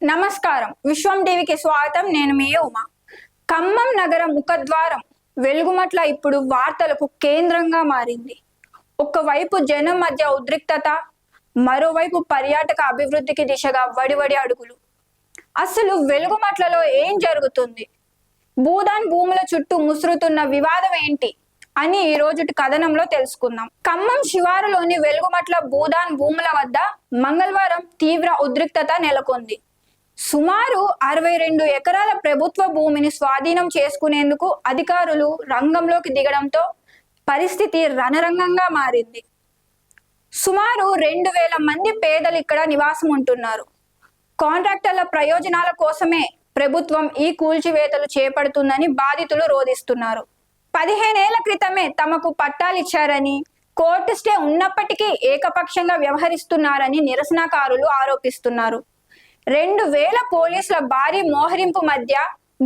నమస్కారం. విశ్వం టీవీకి స్వాగతం. నేను మీ ఉమా. ఖమ్మం నగర ముఖద్వారం వెలుగుమట్ల ఇప్పుడు వార్తలకు కేంద్రంగా మారింది. ఒకవైపు జనం మధ్య ఉద్రిక్తత, మరోవైపు పర్యాటక అభివృద్ధికి దిశగా వడివడి అడుగులు. అసలు వెలుగుమట్లలో ఏం జరుగుతుంది? భూదాన్ భూముల చుట్టూ ముసురుతున్న వివాదం ఏంటి అని ఈ రోజుటి కథనంలో తెలుసుకుందాం. ఖమ్మం శివారులోని వెలుగుమట్ల భూదాన్ భూముల వద్ద మంగళవారం తీవ్ర ఉద్రిక్తత నెలకొంది. సుమారు 62 ఎకరాల ప్రభుత్వ భూమిని స్వాధీనం చేసుకునేందుకు అధికారులు రంగంలోకి దిగడంతో పరిస్థితి రణరంగంగా మారింది. సుమారు 2000 మంది పేదలు ఇక్కడ నివాసం ఉంటున్నారు. కాంట్రాక్టర్ల ప్రయోజనాల కోసమే ప్రభుత్వం ఈ కూల్చివేతలు చేపడుతుందని బాధితులు రోధిస్తున్నారు. 15 ఏళ్ల క్రితమే తమకు పట్టాలిచ్చారని, కోర్టు స్టే ఉన్నప్పటికీ ఏకపక్షంగా వ్యవహరిస్తున్నారని నిరసనకారులు ఆరోపిస్తున్నారు. 2000 పోలీసుల భారీ మోహరింపు మధ్య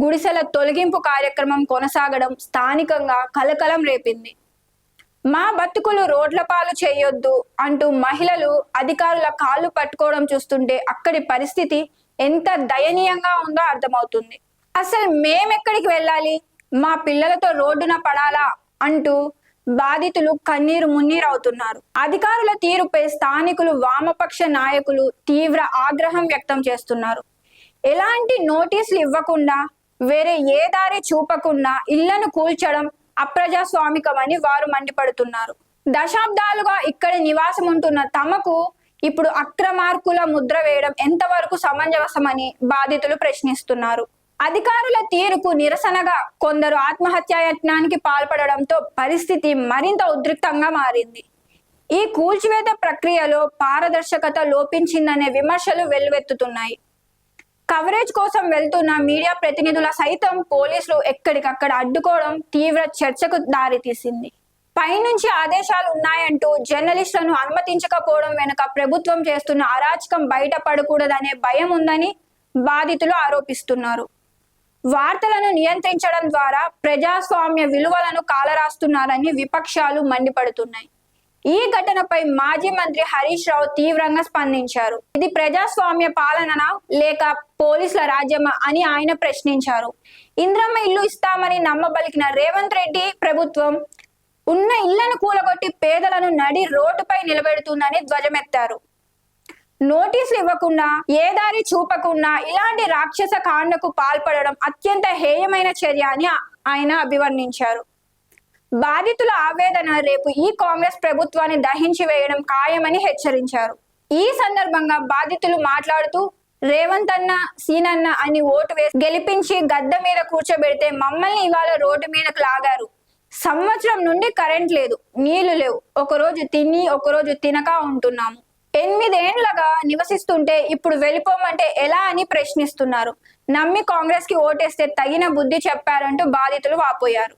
గుడిసెల తొలగింపు కార్యక్రమం కొనసాగడం స్థానికంగా కలకలం రేపింది. మా బతుకులు రోడ్ల పాలు చేయొద్దు అంటూ మహిళలు అధికారుల కాళ్ళు పట్టుకోవడం చూస్తుంటే అక్కడి పరిస్థితి ఎంత దయనీయంగా ఉందో అర్థమవుతుంది. అసలు మేమెక్కడికి వెళ్ళాలి, మా పిల్లలతో రోడ్డున పడాలా అంటూ బాధితులు కన్నీరు మున్నీరవుతున్నారు. అధికారుల తీరుపై స్థానికులు, వామపక్ష నాయకులు తీవ్ర ఆగ్రహం వ్యక్తం చేస్తున్నారు. ఎలాంటి నోటీసులు ఇవ్వకుండా, వేరే ఏ దారి చూపకుండా ఇళ్లను కూల్చడం అప్రజాస్వామికమని వారు మండిపడుతున్నారు. దశాబ్దాలుగా ఇక్కడ నివాసం ఉంటున్న తమకు ఇప్పుడు అక్రమార్కుల ముద్ర వేయడం ఎంతవరకు సమంజసమని బాధితులు ప్రశ్నిస్తున్నారు. అధికారుల తీరుకు నిరసనగా కొందరు ఆత్మహత్యాయత్నానికి పాల్పడడంతో పరిస్థితి మరింత ఉద్రిక్తంగా మారింది. ఈ కూల్చివేత ప్రక్రియలో పారదర్శకత లోపించిందనే విమర్శలు వెల్లువెత్తుతున్నాయి. కవరేజ్ కోసం వెళ్తున్న మీడియా ప్రతినిధుల సైతం పోలీసులు ఎక్కడికక్కడ అడ్డుకోవడం తీవ్ర చర్చకు దారితీసింది. పైనుంచి ఆదేశాలు ఉన్నాయంటూ జర్నలిస్టులను అనుమతించకపోవడం వెనుక ప్రభుత్వం చేస్తున్న అరాచకం బయటపడకూడదనే భయం ఉందని బాధితులు ఆరోపిస్తున్నారు. వార్తలను నియంత్రించడం ద్వారా ప్రజాస్వామ్య విలువలను కాలరాస్తున్నారని విపక్షాలు మండిపడుతున్నాయి. ఈ ఘటనపై మాజీ మంత్రి హరీష్ రావు తీవ్రంగా స్పందించారు. ఇది ప్రజాస్వామ్య పాలననా లేక పోలీసుల రాజ్యమా అని ఆయన ప్రశ్నించారు. ఇంద్రమ్మ ఇల్లు ఇస్తామని నమ్మబలికిన రేవంత్ రెడ్డి ప్రభుత్వం ఉన్న ఇళ్లను కూలగొట్టి పేదలను నడి రోడ్డుపై నిలబెడుతుందని ధ్వజమెత్తారు. నోటీసులు ఇవ్వకుండా, ఏ దారి చూపకుండా ఇలాంటి రాక్షస కాండకు పాల్పడడం అత్యంత హేయమైన చర్య అని ఆయన అభివర్ణించారు. బాధితుల ఆవేదన రేపు ఈ కాంగ్రెస్ ప్రభుత్వాన్ని దహించి వేయడం ఖాయమని హెచ్చరించారు. ఈ సందర్భంగా బాధితులు మాట్లాడుతూ, రేవంత్ అన్న, సీనన్న అని ఓటు వేసి గెలిపించి గద్ద మీద కూర్చోబెడితే మమ్మల్ని ఇవాళ రోడ్డు మీదకు లాగారు. సంవత్సరం నుండి కరెంట్ లేదు, నీళ్లు లేవు, ఒకరోజు తిని ఒకరోజు తినక ఉంటున్నాము. 8 ఏళ్లుగా నివసిస్తుంటే ఇప్పుడు వెళ్ళిపోమంటే ఎలా అని ప్రశ్నిస్తున్నారు. నమ్మి కాంగ్రెస్ కి ఓటేస్తే తగిన బుద్ధి చెప్పారంటూ బాధితులు వాపోయారు.